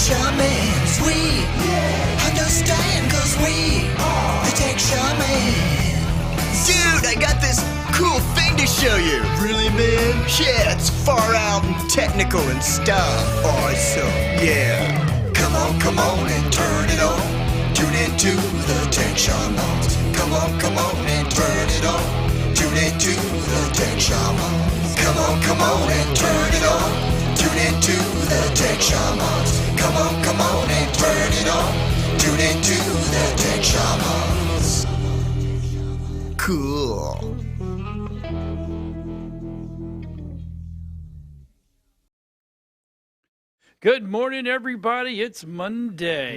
Shamans. We understand cause we are the tech shamans. Dude, I got this cool thing to show you. Really, man? Yeah, it's far out and technical and stuff. Awesome. Yeah. Come on and turn it on. Tune into the tech shamans. Come on and turn it on. Tune into the tech shamans. Come on and turn it on. Tune into the tech shamans. Come on and turn it on. Tune into the tech shamans. Cool. Good morning, everybody. It's Monday.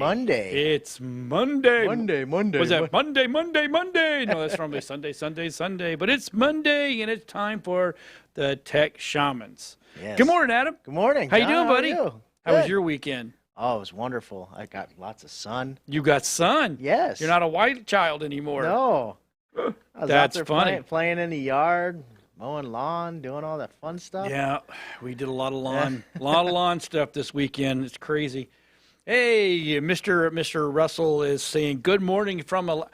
It's Monday. Monday. Was that Monday? No, that's normally Sunday. But it's Monday, and it's time for the Tech Shamans. Yes. Good morning, Adam. Good morning. How you John. doing, buddy? How are you? How was Good. your weekend? Oh, it was wonderful. I got lots of sun. You got sun. Yes. You're not a white child anymore. No. I was That's out there funny. playing in the yard, mowing lawn, doing all that fun stuff. Yeah, we did a lot of lawn stuff this weekend. It's crazy. Hey, Mr. Russell is saying good morning from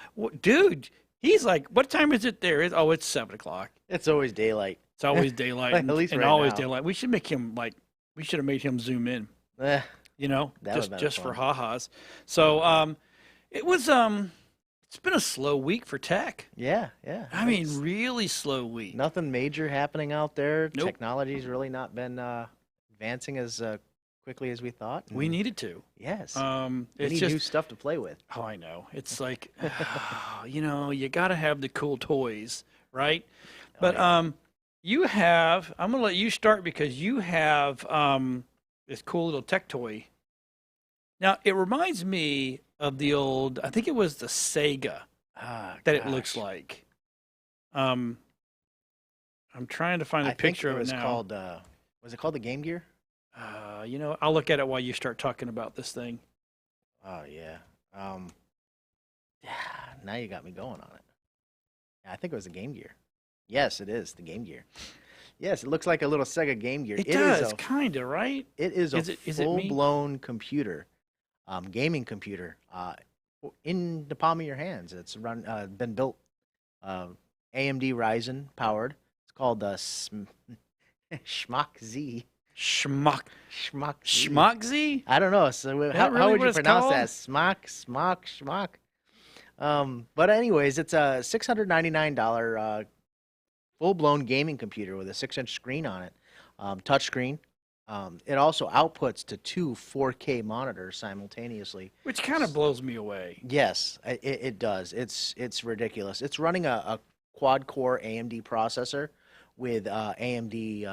dude. He's like, what time is it there? It's 7 o'clock. It's always daylight. It's always daylight. At least and right always now. daylight. We should make him we should have made him zoom in. You know, That would've been just for fun. ha-has. So it was it's been a slow week for tech. Yeah. I mean, really slow week. Nothing major happening out there. Nope. Technology's really not been advancing as quickly as we thought. We needed to. Yes. We we it's need just new stuff to play with. Oh, I know. It's like, you got to have the cool toys, right? But yeah. you have, I'm going to let you start because you have this cool little tech toy. Now, it reminds me of the old, I think it was the Sega that it looks Gosh. like. I'm trying to find a picture of it now. Called, was it called the Game Gear? I'll look at it while you start talking about this thing. Oh yeah. Yeah. Now you got me going on it. Yeah, I think it was the Game Gear. Yes, it is the Game Gear. Yes, it looks like a little Sega Game Gear. It does, kind of, right? It is a Is it me? full-blown computer, gaming computer, in the palm of your hands. It's been built, AMD Ryzen powered. It's called the Schmuck Z. Schmuck. Schmuck Z. Schmuckzy? I don't know. So how really would what you it's pronounce called? that? Schmuck. But anyways, it's a $699 full-blown gaming computer with a 6-inch screen on it, touch screen. It also outputs to 2 4K monitors simultaneously. Which kind of blows me away. Yes, it does. It's ridiculous. It's running a quad-core AMD processor with AMD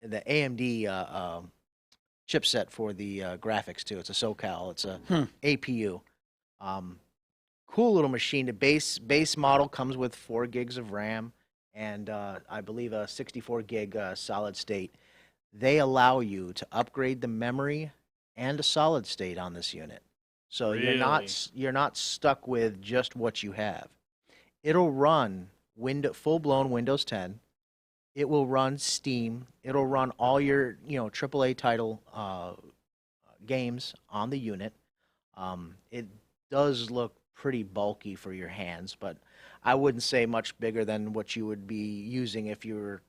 the AMD chipset for the graphics too. It's a SoCal. It's a APU. Cool little machine. The base model comes with 4 gigs of RAM and I believe a 64 gig solid state. They allow you to upgrade the memory and a solid state on this unit, so you're not stuck with just what you have. It'll run full-blown Windows 10. It will run Steam. It'll run all your AAA title games on the unit. It does look pretty bulky for your hands, but I wouldn't say much bigger than what you would be using if you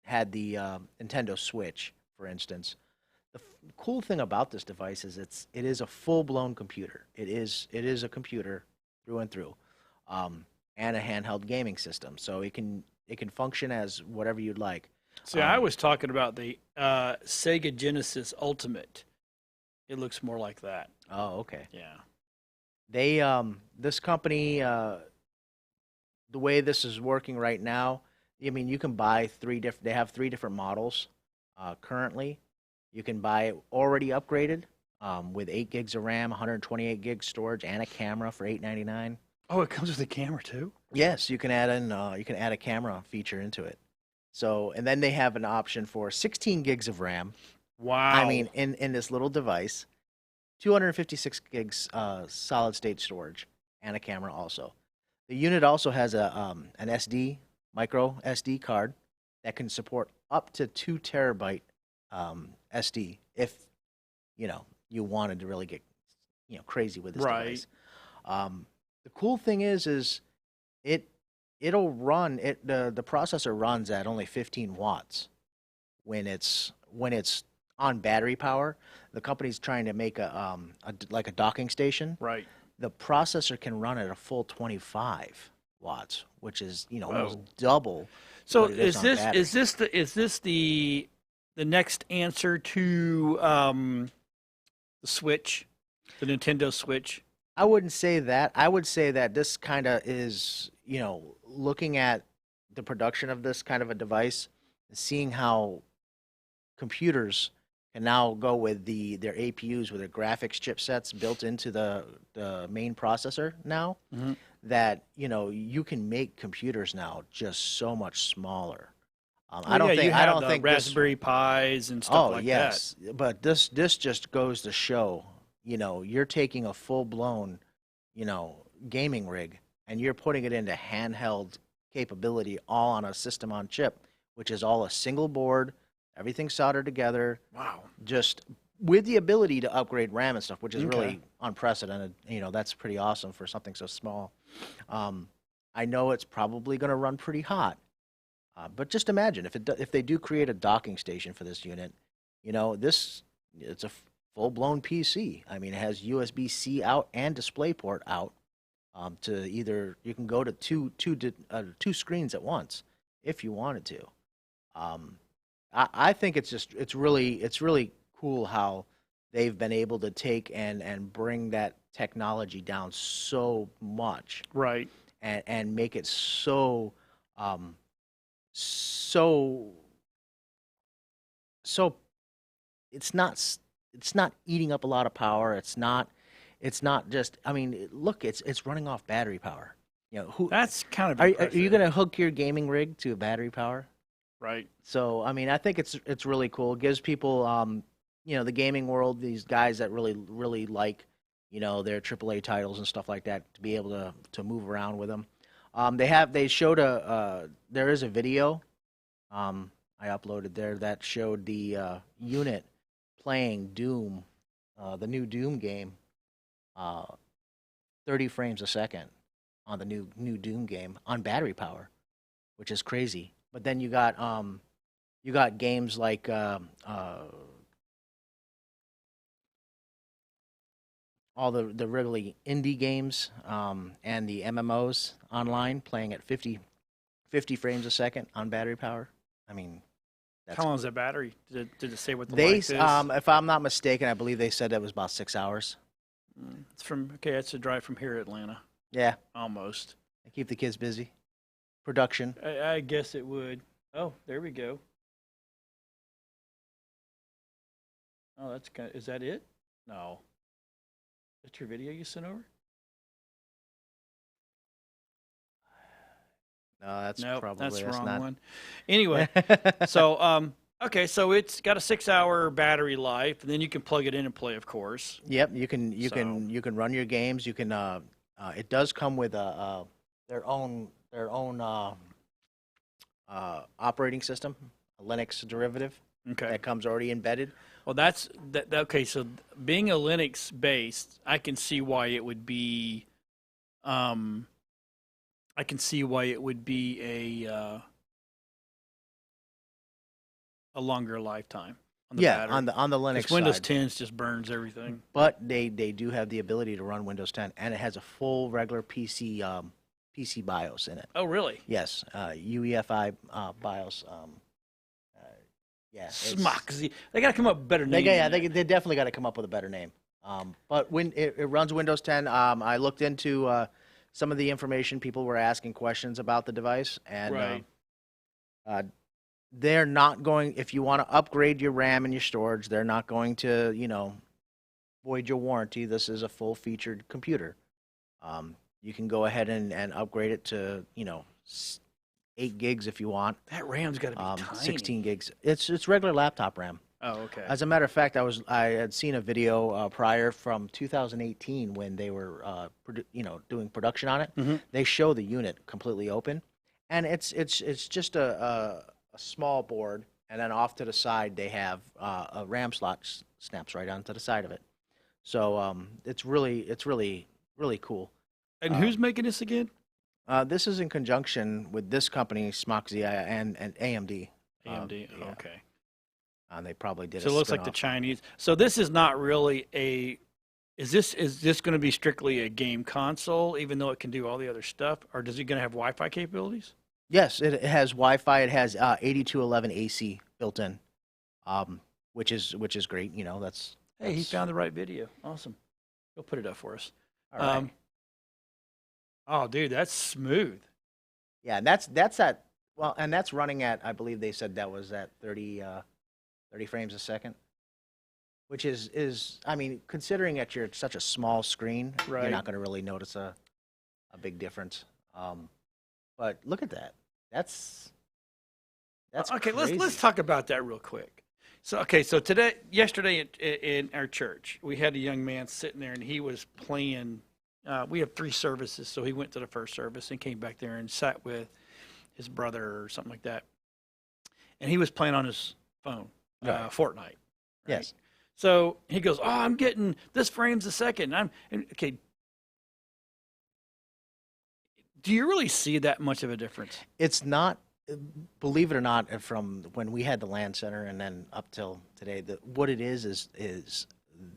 had the Nintendo Switch, for instance. The cool thing about this device is it is a full-blown computer. It is a computer through and through, and a handheld gaming system. So it can function as whatever you'd like. See, I was talking about the Sega Genesis Ultimate. It looks more like that. Oh, okay. Yeah. They this company, the way this is working right now, I mean, you can buy they have 3 different models currently. You can buy it already upgraded with 8 gigs of RAM, 128 gigs storage, and a camera for $899. Oh, it comes with a camera too? Yes, you can add a camera feature into it. So, and then they have an option for 16 gigs of RAM. Wow. I mean, in this little device, 256 gigs solid state storage and a camera also. The unit also has an micro SD card that can support up to 2 terabyte SD if you wanted to really get crazy with this Right. device. The cool thing is it'll run it the processor runs at only 15 watts when it's on battery power. The company's trying to make like a docking station. Right. The processor can run at a full 25 watts, which is almost Whoa. double. So what it is on this battery. is this the next answer to the Switch, the Nintendo Switch? I wouldn't say that. I would say that this kind of is, looking at the production of this kind of a device, seeing how computers can now go with their APUs with their graphics chipsets built into the main processor now, Mhm. that you can make computers now just so much smaller. Well, I don't yeah, think you I have don't the think this. Raspberry Pis and stuff Oh like yes, but this just goes to show, you're taking a full blown, gaming rig and you're putting it into handheld capability, all on a system on chip, which is all a single board, everything soldered together, that. Wow. just with the ability to upgrade RAM and stuff, which is Okay. really unprecedented. That's pretty awesome for something so small. I know it's probably going to run pretty hot. But just imagine if they do create a docking station for this unit, it's a full blown PC. I mean, it has USB-C out and DisplayPort out. To either you can go to two screens at once if you wanted to. I think it's really cool how they've been able to take and bring that technology down so much Right. and make it so so it's not eating up a lot of power. It's not just. I mean, look, it's running off battery power. That's kind of Are impressive. you going to hook your gaming rig to a battery power? Right. So I mean, I think it's really cool. It gives people the gaming world, these guys that really like their AAA titles and stuff like that, to be able to move around with them. They showed there is a video I uploaded there that showed the unit playing Doom, the new Doom game, 30 frames a second on the new Doom game on battery power, which is crazy. But then you got games like all the really indie games and the MMOs online playing at 50 frames a second on battery power. I mean, How long is that battery? Did it say what the they life is? if I'm not mistaken, I believe they said that was about 6 hours. It's from It's a drive from here to Atlanta, Yeah, almost. they keep the kids busy. Production. I guess it would. Oh, there we go. Oh, that's kind. Is that it? No. That's your video you sent over? No, that's No, probably that's the wrong not. one. Anyway, so okay, so it's got a 6-hour battery life, and then you can plug it in and play, of course. Yep, you can run your games. You can it does come with their own operating system, a Linux derivative Okay. that comes already embedded. Well, that's that. Okay, so being a Linux based, I can see why it would be. I can see why it would be a longer lifetime on the battery. on the Linux 'Cause Windows side. 10 just burns everything. But they do have the ability to run Windows 10, and it has a full regular PC BIOS in it. Oh, really? Yes, UEFI BIOS. Yeah, it's- Smoxy. They got to come up with a better name. They definitely got to come up with a better name. But when it runs Windows 10, I looked into some of the information. People were asking questions about the device, and Right. they're not going. If you want to upgrade your RAM and your storage, they're not going to, void your warranty. This is a full-featured computer. You can go ahead and upgrade it to, 8 gigs if you want. That RAM's got to be tiny. 16 gigs. It's regular laptop RAM. Oh, okay. As a matter of fact, I had seen a video prior from 2018 when they were doing production on it. Mhm. They show the unit completely open, and it's just a small board, and then off to the side they have a RAM slot snaps right onto the side of it. So it's really cool. And who's making this again? This is in conjunction with this company, Smoxia, and AMD. AMD. Yeah. Okay. They probably did. So it looks like the Chinese. So this is not really a. Is this going to be strictly a game console, even though it can do all the other stuff, or is it going to have Wi-Fi capabilities? Yes, it has Wi-Fi. It has 8211 AC built in, which is great. You know, that's. Hey, he found the right video. Awesome. Go put it up for us. All right. Oh, dude, that's smooth. Yeah, and that's at and that's running at, I believe they said that was at 30 frames a second, which is I mean, considering that you're such a small screen, Right. you're not going to really notice a big difference. But look at that. That's Okay. crazy. Let's talk about that real quick. So yesterday in our church, we had a young man sitting there, and he was playing. We have 3 services, so he went to the first service and came back there and sat with his brother or something like that. And he was playing on his phone, Right. Fortnite. Right? Yes. So he goes, "Oh, I'm getting this frames a second." Okay. Do you really see that much of a difference? It's not, believe it or not, from when we had the LAN center and then up till today, what it is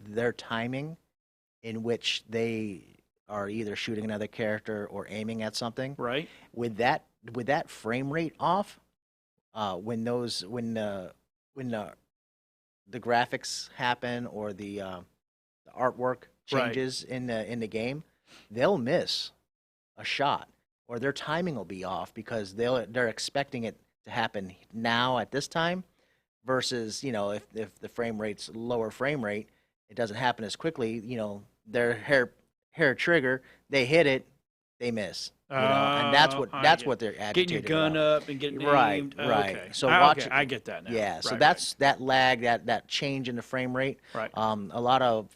their timing in which they are either shooting another character or aiming at something. Right. With that frame rate off, when the graphics happen or the artwork changes in the game, they'll miss a shot, or their timing will be off because they're expecting it to happen now at this time, versus, you know, if the frame rate's lower frame rate, it doesn't happen as quickly. You know, their hair trigger, they hit it, they miss. You know, and that's what they're agitated Getting your gun about. up and getting Right, aimed. right. Okay. So I get that now. Yeah, so Right, that's that lag, that change in the frame rate. Right. A lot of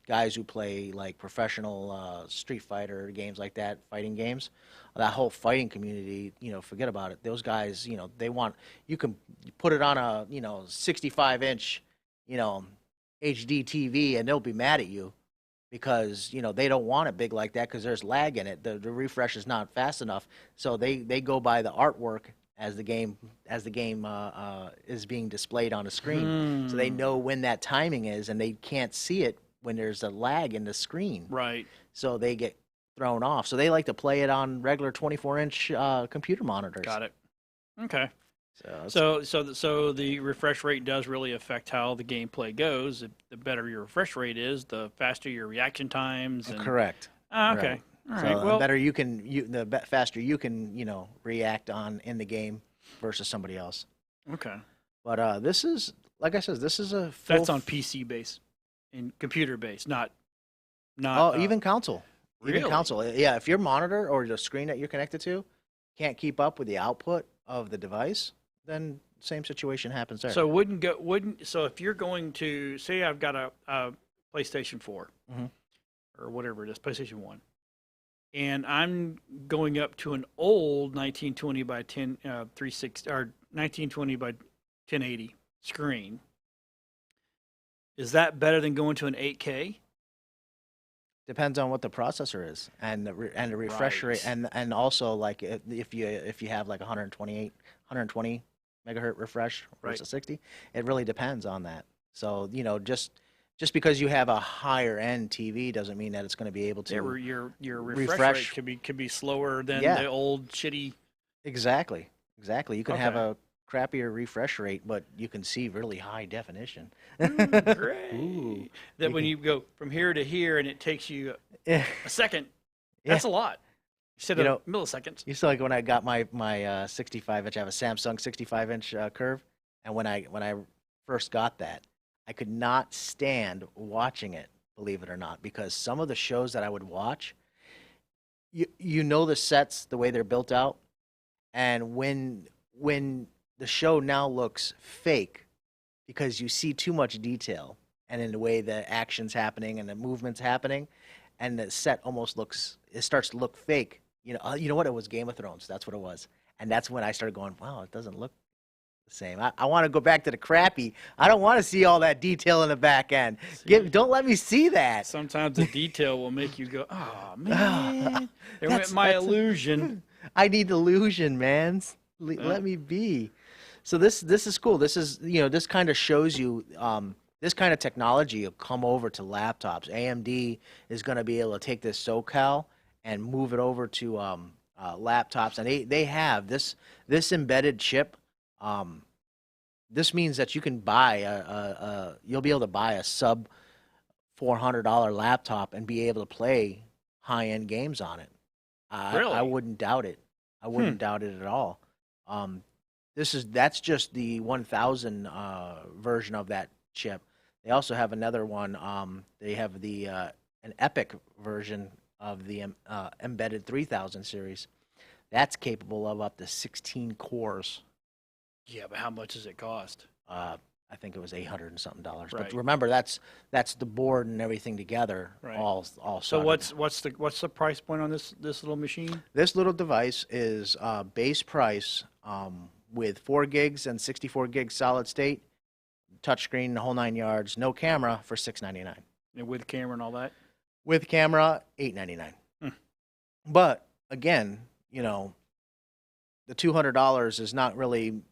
guys who play like professional Street Fighter games like that, fighting games, that whole fighting community, you know, forget about it. Those guys, you know, you can put it on a, you know, 65-inch, you know, HD TV, and they'll be mad at you because, you know, they don't want it big like that because there's lag in it. The refresh is not fast enough, so they go by the artwork as the game is being displayed on the screen. So they know when that timing is, and they can't see it when there's a lag in the screen. Right. So they get thrown off. So they like to play it on regular 24-inch computer monitors. Got it. Okay. So So the refresh rate does really affect how the gameplay goes. The better your refresh rate is, the faster your reaction times. And, correct. Okay. Right. All So right. Well, the faster you can, you know, react in the game versus somebody else. okay. But this is, like I said, this is a full That's on PC base and computer base, not. even console. Really? Even console. Yeah, if your monitor or the screen that you're connected to can't keep up with the output of the device, then same situation happens there. So so if you're going to say I've got a PlayStation 4 Mhm. or whatever it is, PlayStation 1, and I'm going up to an old 1920 by 360 or 1920 by 1080 screen, is that better than going to an 8K? Depends on what the processor is and the refresh Right. rate, and also like if you have like 120 megahertz refresh versus Right. 60, it really depends on that. So, you know, just because you have a higher end TV doesn't mean that it's going to be able to Your refresh refresh. rate could be slower than Yeah. the old shitty. Exactly. You can have Okay. a crappier refresh rate, but you can see really high definition. Great. Ooh. That when you go from here to here and it takes you Yeah. a second, that's a lot. Instead You of milliseconds. You saw like when I got my 65-inch, I have a Samsung 65-inch curve, and when I first got that, I could not stand watching it, believe it or not, because some of the shows that I would watch, you know the sets, the way they're built out, and when the show now looks fake because you see too much detail and in the way the action's happening and the movement's happening, and the set almost starts to look fake. You know what? It was Game of Thrones. That's what it was. And that's when I started going, wow, it doesn't look the same. I want to go back to the crappy. I don't want to see all that detail in the back end. Don't let me see that. Sometimes the detail will make you go, oh, man. There went my illusion. I need illusion, man. Let me be. So this is cool. This is, this kind of shows you this kind of technology will come over to laptops. AMD is going to be able to take this SoCal and move it over to laptops, and they have this embedded chip. This means that you can buy you'll be able to buy a sub $400 laptop and be able to play high-end games on it. Really? I wouldn't doubt it. I wouldn't doubt it at all. That's just the 1000 version of that chip. They also have another one. They have the an Epic version of the embedded 3000 series. That's capable of up to 16 cores. Yeah, but how much does it cost? I think it was $800 and something. Right. But remember, that's the board and everything together. Right. All So soldered. what's the price point on this little machine? This little device is base price with 4 gigs and 64 gigs solid state, touchscreen, the whole 9 yards, no camera for $699. And with camera and all that? With camera, $899. But again, the $200 is not really.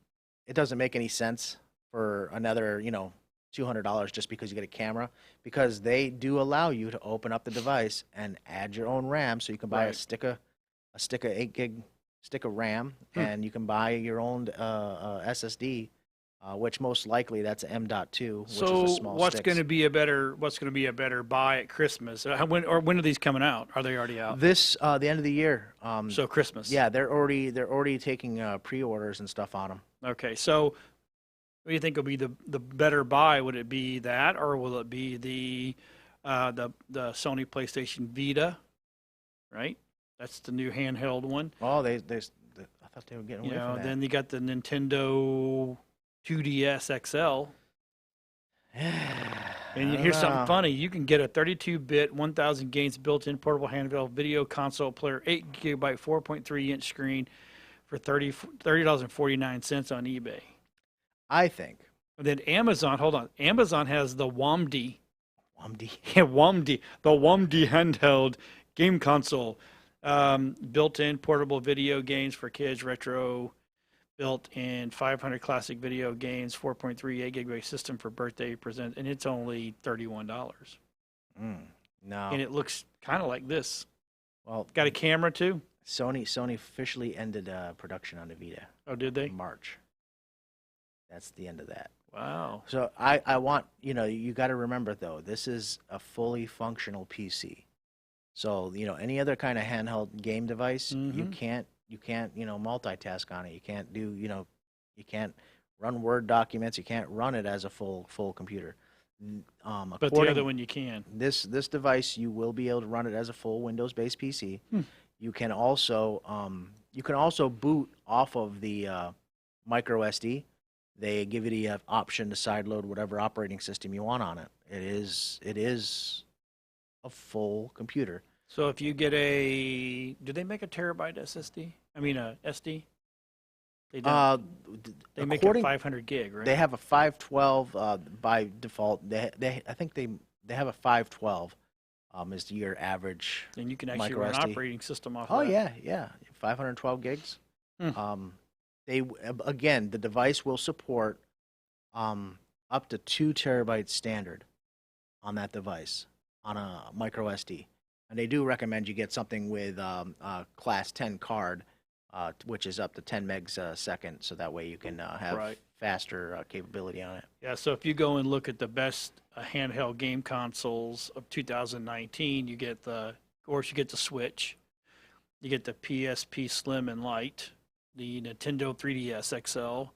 It doesn't make any sense for another, $200 just because you get a camera, because they do allow you to open up the device and add your own RAM, so you can buy a stick of 8 gig stick of RAM, and you can buy your own SSD, which most likely that's a M.2, which is a small what's sticks. going to be a better buy at Christmas? When are these coming out? Are they already out? This the end of the year. So Christmas. Yeah, they're already taking pre-orders and stuff on them. Okay, so what do you think will be the better buy? Would it be that, or will it be the Sony PlayStation Vita? Right, that's the new handheld one. Oh, I thought they were getting away from that. Then you got the Nintendo 2DS XL. And here's something funny. You can get a 32-bit, 1,000 games built-in portable handheld video console player, 8 gigabyte, 4.3-inch screen for $30.49 on eBay. I think. And then Amazon, hold on. Amazon has the WAMD. WAMD. WAMD. The WAMD handheld game console. Built-in portable video games for kids, retro, built-in 500 classic video games, 4.3 gigabyte system for birthday present, and it's only $31. No. And it looks kind of like this. Well, Got a camera too? Sony officially ended production on the Vita. Oh, did they? In March. That's the end of that. Wow. So I want, you got to remember though, this is a fully functional PC. So, any other kind of handheld game device, you can't multitask on it. You can't do, you can't run Word documents. You can't run it as a full computer. But the other one you can. This device, you will be able to run it as a full Windows-based PC. You can also boot off of the micro SD. They give you the option to sideload whatever operating system you want on it. It is a full computer. So if you get do they make a terabyte SSD? I mean a SD? They don't. They make a 500 gig, right? They have a 512 by default. I think they have a 512 is your average. And you can actually micro run an SD. operating system off Oh of that. yeah, 512 gigs. The device will support up to 2 terabytes standard on that device on a micro SD, and they do recommend you get something with a class 10 card, which is up to 10 megs a second, so that way you can have faster capability on it. Yeah, so if you go and look at the best handheld game consoles of 2019, you get the Switch, you get the PSP Slim and Lite, the Nintendo 3DS XL,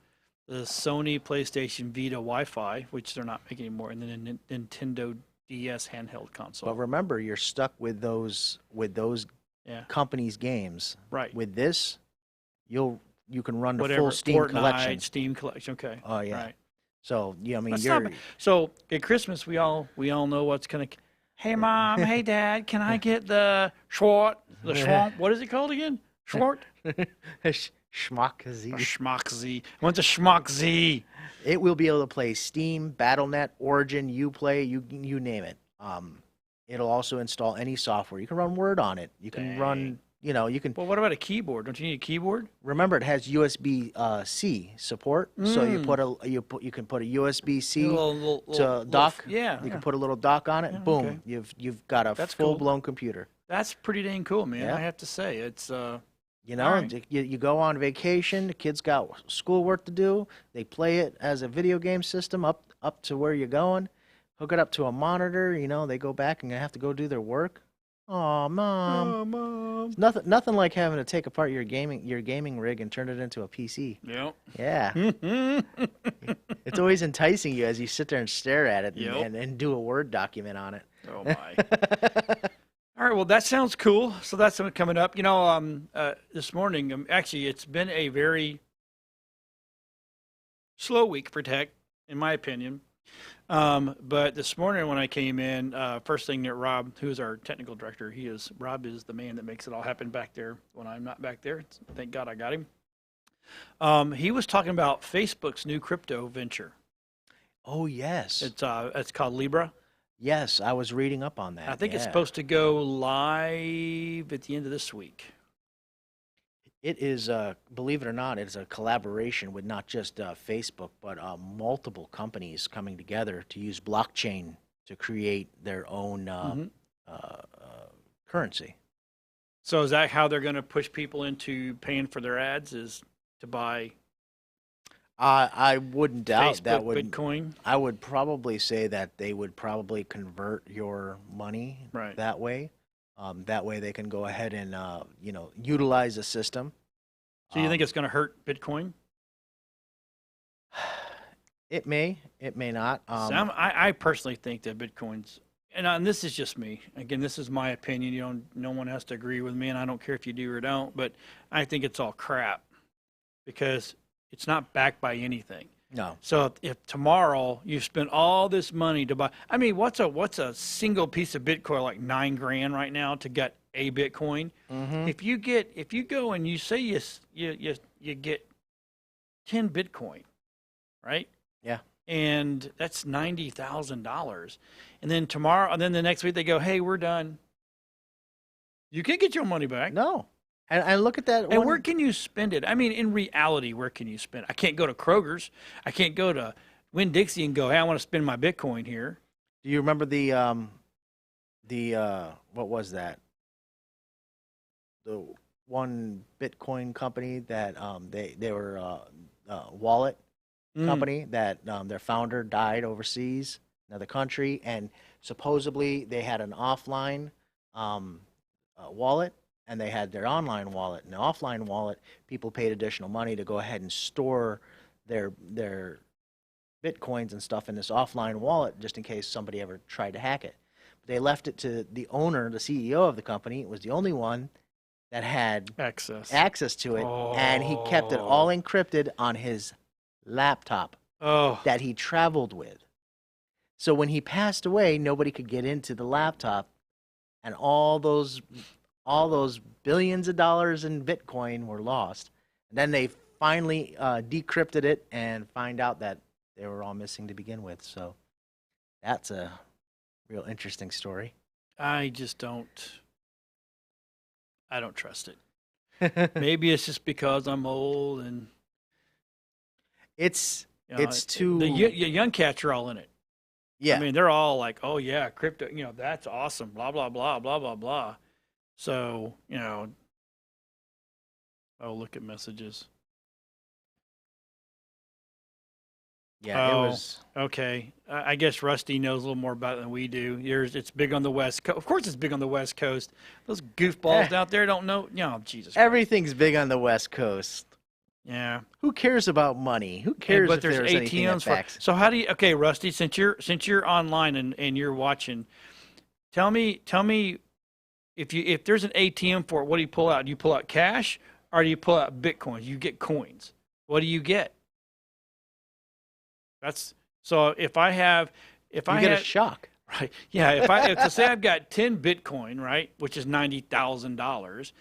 the Sony PlayStation Vita Wi-Fi, which they're not making anymore, and then the Nintendo DS handheld console. But remember, you're stuck with those companies' games. Right. With this, you can run the Whatever, full Steam Fortnite, collection. Steam collection. Okay. Oh yeah. Right. So yeah, I mean, That's not bad. So at Christmas, we all know what's gonna. Hey mom, hey dad, can I get the Schwart? The Schwamp? What is it called again? Schwart? Schmockzy. What's a Schmockzy? It will be able to play Steam, BattleNet, Origin, Uplay, you name it. It'll also install any software. You can run Word on it. You can run, you can. Well, what about a keyboard? Don't you need a keyboard? Remember, it has USB C support, so you can put a USB C to dock. You can put a little dock on it. Yeah, boom, okay. you've got a full-blown computer. That's pretty dang cool, man. Yeah. I have to say, it's right. you go on vacation. The kids got schoolwork to do. They play it as a video game system up to where you're going. Hook it up to a monitor. They go back and have to go do their work. Oh, mom. Oh, mom. Nothing like having to take apart your gaming rig and turn it into a PC. Yep. Yeah. It's always enticing you as you sit there and stare at it and do a Word document on it. Oh my. All right, well that sounds cool. So that's something coming up. This morning, actually it's been a very slow week for tech, in my opinion. But this morning when I came in, first thing that Rob, who's our technical director, Rob is the man that makes it all happen back there when I'm not back there. Thank God I got him. He was talking about Facebook's new crypto venture. Oh yes. It's called Libra. Yes, I was reading up on that. I think it's supposed to go live at the end of this week. It is, believe it or not, it's a collaboration with not just Facebook, but multiple companies coming together to use blockchain to create their own currency. So is that how they're going to push people into paying for their ads, is to buy I wouldn't doubt Facebook, that would Bitcoin? I would probably say that they would probably convert your money that way. That way they can go ahead and utilize the system. So you think it's going to hurt Bitcoin? It may not. I personally think that Bitcoin's, and this is just me. Again, this is my opinion. No one has to agree with me, and I don't care if you do or don't. But I think it's all crap because it's not backed by anything. No. So if tomorrow you spend all this money to buy, I mean, what's a single piece of Bitcoin, like $9,000 right now to get a Bitcoin? Mm-hmm. If you go and you say you get 10 Bitcoin, right? Yeah. And that's $90,000. And then tomorrow, and then the next week they go, hey, we're done. You can't get your money back. No. And look at that. And where can you spend it? I mean, in reality, where can you spend it? I can't go to Kroger's. I can't go to Winn-Dixie and go, hey, I want to spend my Bitcoin here. Do you remember the what was that? The one Bitcoin company that they were a wallet company that their founder died overseas, another country, and supposedly they had an offline wallet. And they had their online wallet. And the offline wallet, people paid additional money to go ahead and store their Bitcoins and stuff in this offline wallet just in case somebody ever tried to hack it. But they left it to the owner, the CEO of the company. It was the only one that had access to it. Oh. And he kept it all encrypted on his laptop that he traveled with. So when he passed away, nobody could get into the laptop. And all those billions of dollars in Bitcoin were lost. And then they finally decrypted it and find out that they were all missing to begin with. So that's a real interesting story. I don't trust it. Maybe it's just because I'm old and it's too. The young cats are all in it. Yeah. I mean, they're all like, oh yeah, crypto, that's awesome, blah, blah, blah, blah, blah, blah. So, look at messages. Yeah, it was. Okay. I guess Rusty knows a little more about it than we do. It's big on the West Coast. Of course it's big on the West Coast. Those goofballs out there don't know. Jesus Christ. Everything's big on the West Coast. Yeah. Who cares about money? Who cares if there's ATMs for? So how do you? Okay, Rusty, since you're online and you're watching, tell me if there's an ATM for it, what do you pull out? Do you pull out cash or do you pull out Bitcoins? You get coins. What do you get? That's so. If I get a shock, right? Yeah. If say I've got 10 Bitcoin, right, which is $90,000.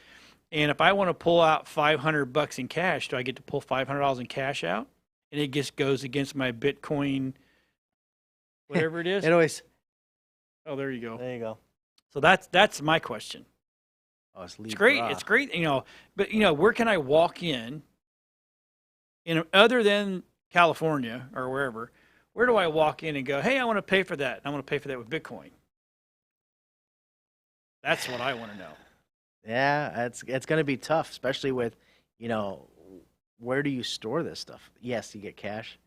And if I want to pull out $500 in cash, do I get to pull $500 in cash out? And it just goes against my Bitcoin, whatever it is. It always. Oh, there you go. There you go. So that's my question. Oh, it's Great. It's great, but where can I walk in other than California or wherever? Where do I walk in and go, hey, I want to pay for that. I want to pay for that with Bitcoin. That's what I want to know. Yeah, it's going to be tough, especially with, where do you store this stuff? Yes, you get cash.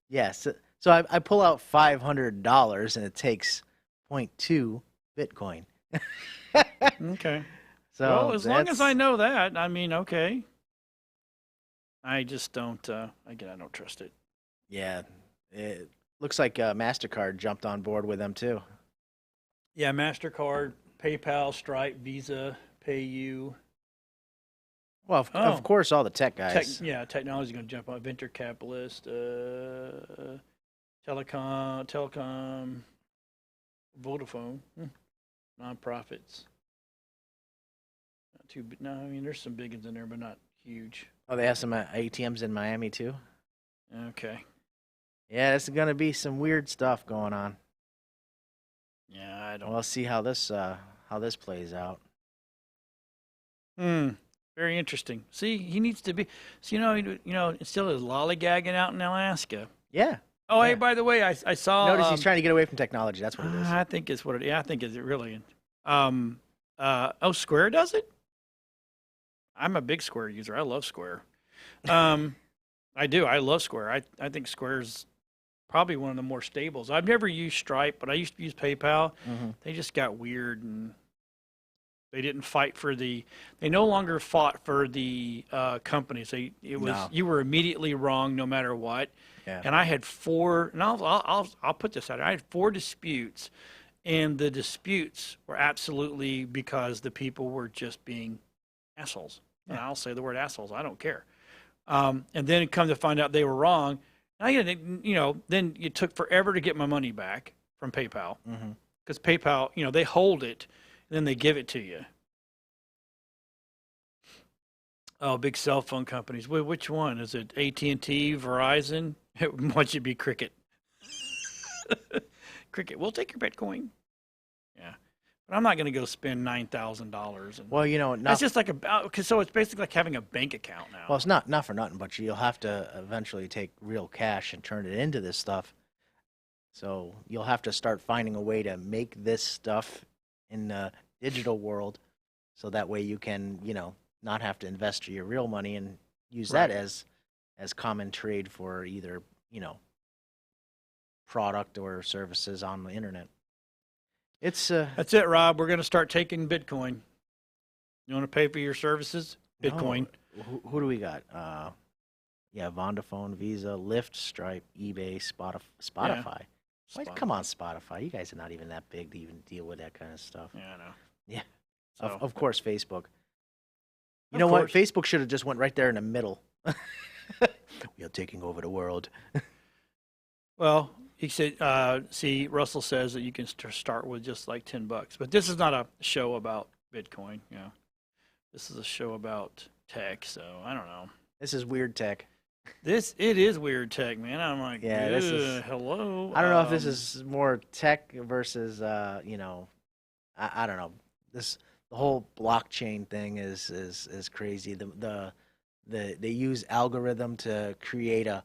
Yes. So I pull out $500 and it takes 0.2 Bitcoin. Okay. So well, as long as I know that, I mean, okay. I just don't, again, I don't trust it. Yeah. It looks like MasterCard jumped on board with them too. Yeah, MasterCard, PayPal, Stripe, Visa, PayU. Well, of course, all the tech guys. Technology's going to jump on. Venture capitalist, telecom, Vodafone, nonprofits. Not too. No, I mean there's some big ones in there, but not huge. Oh, they have some ATMs in Miami too. Okay. Yeah, there's going to be some weird stuff going on. Yeah, I don't. We'll see how this plays out. Very interesting. See, he needs to be. So, still is lollygagging out in Alaska. Yeah. Oh, yeah. Hey, by the way, I saw. Notice he's trying to get away from technology. That's what it is. I think it's what it. Yeah, I think it's really. Square does it. I'm a big Square user. I love Square. I do. I love Square. I think Square's probably one of the more stables. I've never used Stripe, but I used to use PayPal. Mm-hmm. They just got weird and they didn't fight for they no longer fought for the companies. You were immediately wrong no matter what. Yeah. And I had 4, and I'll put this out there. I had 4 disputes, and the disputes were absolutely because the people were just being assholes. Yeah. And I'll say the word assholes. I don't care. And then come to find out they were wrong. And then it took forever to get my money back from PayPal because PayPal, they hold it and then they give it to you. Oh, big cell phone companies. Which one is it? AT&T, Verizon? It should be Cricket. Cricket, we'll take your Bitcoin. Yeah. But I'm not going to go spend $9,000. Well, that's just like so it's basically like having a bank account now. Well, it's not for nothing, but you'll have to eventually take real cash and turn it into this stuff. So you'll have to start finding a way to make this stuff in the digital world, so that way you can, not have to invest your real money and use that as common trade for either, product or services on the internet. It's That's it, Rob. We're going to start taking Bitcoin. You want to pay for your services? Bitcoin. No. Who do we got? Vodafone, Visa, Lyft, Stripe, eBay, Spotify. Come on, Spotify. You guys are not even that big to even deal with that kind of stuff. Yeah, I know. Yeah. So, of course, Facebook. You know what? Facebook should have just went right there in the middle. We are taking over the world. Well, he said, Russell says that you can start with just like $10. But this is not a show about Bitcoin. This is a show about tech. So I don't know. This is weird tech. It is weird tech, man. I'm like, yeah, this is hello. I don't know if this is more tech versus, I don't know. The whole blockchain thing is crazy. They use algorithm to create a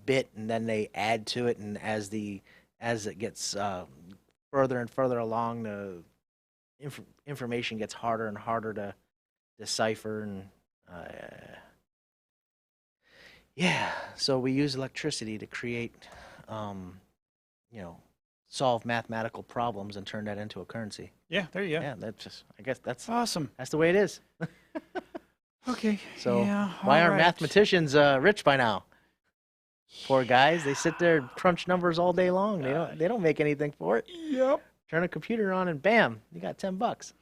bit, and then they add to it, and as it gets further and further along, the information gets harder and harder to decipher, and so we use electricity to create solve mathematical problems and turn that into a currency. Yeah, there you go. Yeah, I guess that's awesome. That's the way it is. Okay. So yeah, why aren't right. mathematicians rich by now? Poor guys, they sit there and crunch numbers all day long. They don't make anything for it. Yep. Turn a computer on and bam, you got $10.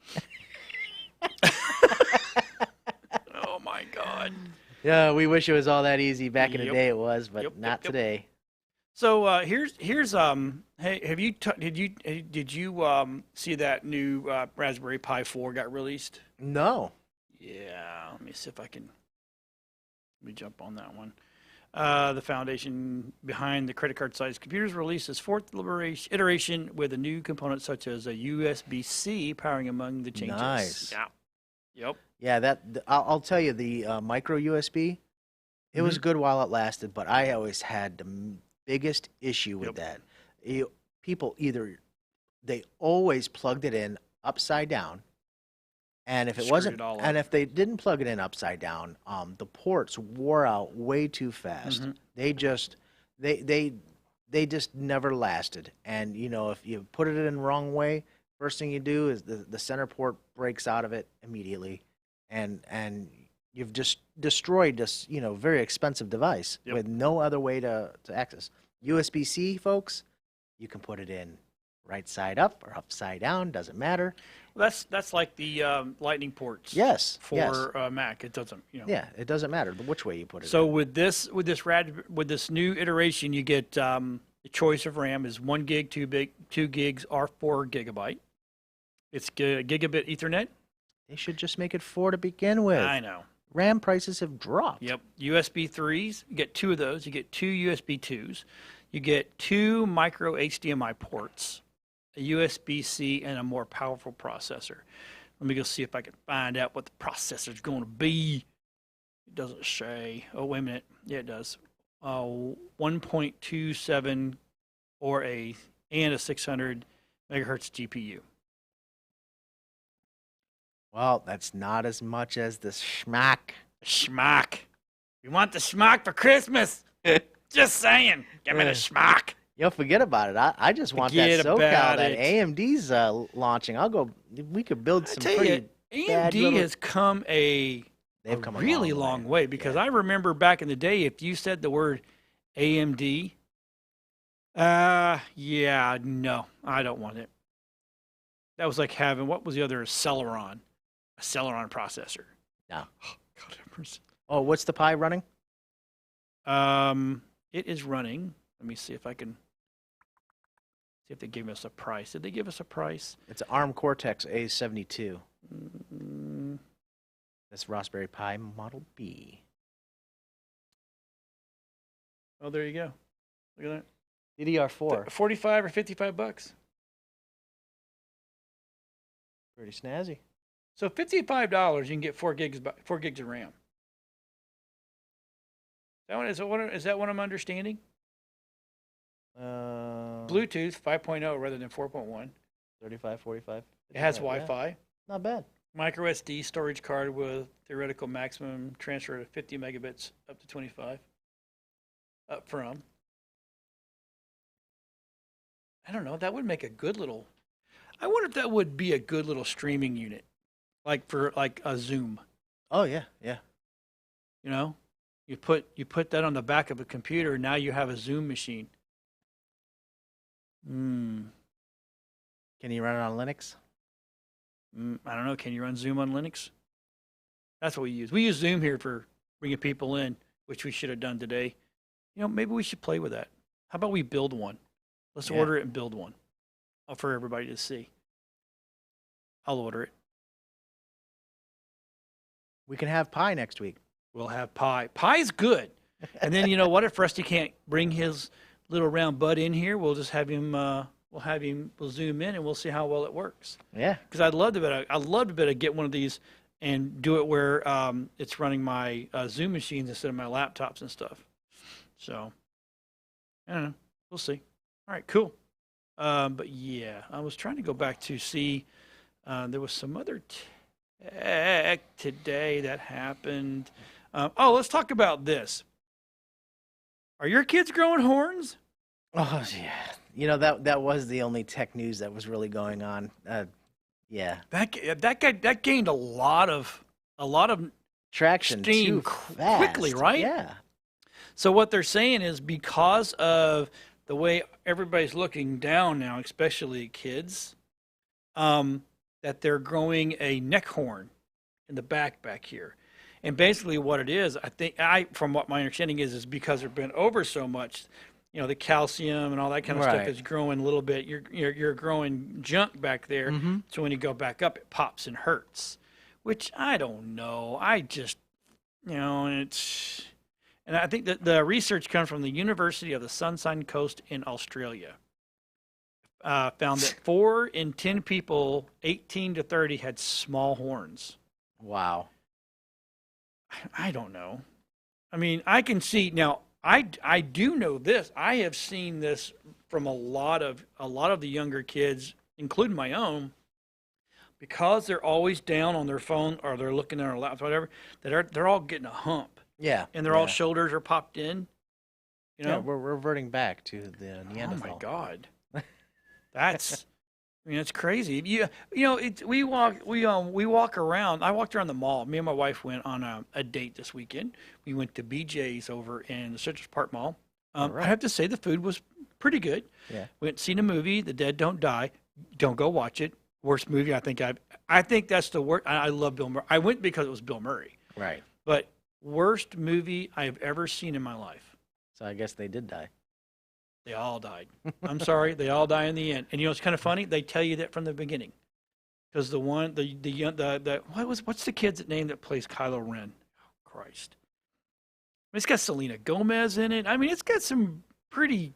Oh my God. Yeah, we wish it was all that easy. Back in the day it was, but not today. So here's hey, did you see that new Raspberry Pi 4 got released? No. Yeah, let me see if I can. Let me jump on that one. The foundation behind the credit card-sized computers released its fourth iteration with a new component such as a USB-C powering among the changes. Nice. Yeah. Yep. Yeah, I'll tell you, the micro USB, it was good while it lasted, but I always had the biggest issue with that. People they always plugged it in upside down, and if it wasn't, and if they didn't plug it in upside down, the ports wore out way too fast. They just never lasted. And if you put it in the wrong way, first thing you do is the center port breaks out of it immediately, and you've just destroyed this very expensive device with no other way to access. USB-C, folks, you can put it in right side up or upside down, doesn't matter. Well, that's like the lightning ports. Yes. For Mac, it doesn't. Yeah, it doesn't matter which way you put it. So with this new iteration, you get the choice of RAM is 1 gig, 2 gigs, or 4 gigabyte. It's gigabit Ethernet. They should just make it 4 to begin with. I know. RAM prices have dropped. Yep. USB 3s, you get 2 of those. You get 2 USB 2s. You get 2 micro HDMI ports, a USB-C, and a more powerful processor. Let me go see if I can find out what the processor's going to be. It doesn't say. Oh, wait a minute. Yeah, it does. 1.27 and a 600 megahertz GPU. Well, that's not as much as the schmack. Schmack. We want the schmack for Christmas. Just saying. Give me the schmack. Forget about it. I just want that SoCal that AMD's launching. We could build some pretty AMD has come a really long way because I remember back in the day, if you said the word AMD, no, I don't want it. That was like having, what was the other, Celeron? A Celeron processor. No. Oh, God have mercy. Oh, what's the Pi running? It is running. Let me see if I can see if they gave us a price. Did they give us a price? It's an ARM Cortex A72. That's Raspberry Pi Model B. Oh, there you go. Look at that. DDR4. 45 or $55. Pretty snazzy. So $55, you can get 4 gigs of RAM. Is that what I'm understanding? Bluetooth 5.0 rather than 4.1. 35, 45. It has Wi-Fi. Yeah. Not bad. Micro SD storage card with theoretical maximum transfer of 50 megabits up to 25. Up from. I don't know. That would make a good little. I wonder if that would be a good little streaming unit, like for a Zoom. Oh yeah, yeah. You put that on the back of a computer. Now you have a Zoom machine. Can you run it on Linux? I don't know. Can you run Zoom on Linux? That's what we use. We use Zoom here for bringing people in, which we should have done today. Maybe we should play with that. How about we build one? Let's order it and build one for everybody to see. I'll order it. We can have Pi next week. We'll have Pi. Pie's good. And then what? If Rusty can't bring his little round bud in here, we'll just have him. We'll zoom in and we'll see how well it works. Yeah. Because I'd love to be able to get one of these and do it where it's running my Zoom machines instead of my laptops and stuff. So I don't know. We'll see. All right, cool. But yeah, I was trying to go back to see. There was some other tech today that happened. Let's talk about this. Are your kids growing horns? Oh yeah. That was the only tech news that was really going on. Yeah. That gained a lot of traction steam too fast. Quickly, right? Yeah. So what they're saying is because of the way everybody's looking down now, especially kids, that they're growing a neck horn in the back here. And basically what it is, from what my understanding is because they've been over so much, the calcium and all that kind of stuff is growing a little bit. You're growing junk back there. So when you go back up, it pops and hurts. which I don't know. I just, and I think that the research comes from the University of the Sunshine Coast in Australia. Found that 4 in 10 people 18 to 30 had small horns. Wow. I don't know. I mean, I can see now. I do know this. I have seen this from a lot of the younger kids, including my own, because they're always down on their phone or they're looking at their laptop, whatever. They're all getting a hump, Yeah. and their all shoulders are popped in. Yeah, we're reverting back to the Neanderthal. Oh my God, that's. I mean, it's crazy. We walk around. I walked around the mall. Me and my wife went on a date this weekend. We went to BJ's over in the Citrus Park Mall. Right. I have to say the food was pretty good. Yeah. We went and seen a movie, The Dead Don't Die. Don't go watch it. Worst movie I think that's the worst. I love Bill Murray. I went because it was Bill Murray. Right. But worst movie I have ever seen in my life. So I guess they did die. They all died. I'm sorry, they all die in the end. And it's kind of funny. They tell you that from the beginning, because what's the kid's name that plays Kylo Ren? Oh, Christ, it's got Selena Gomez in it. I mean, it's got some pretty,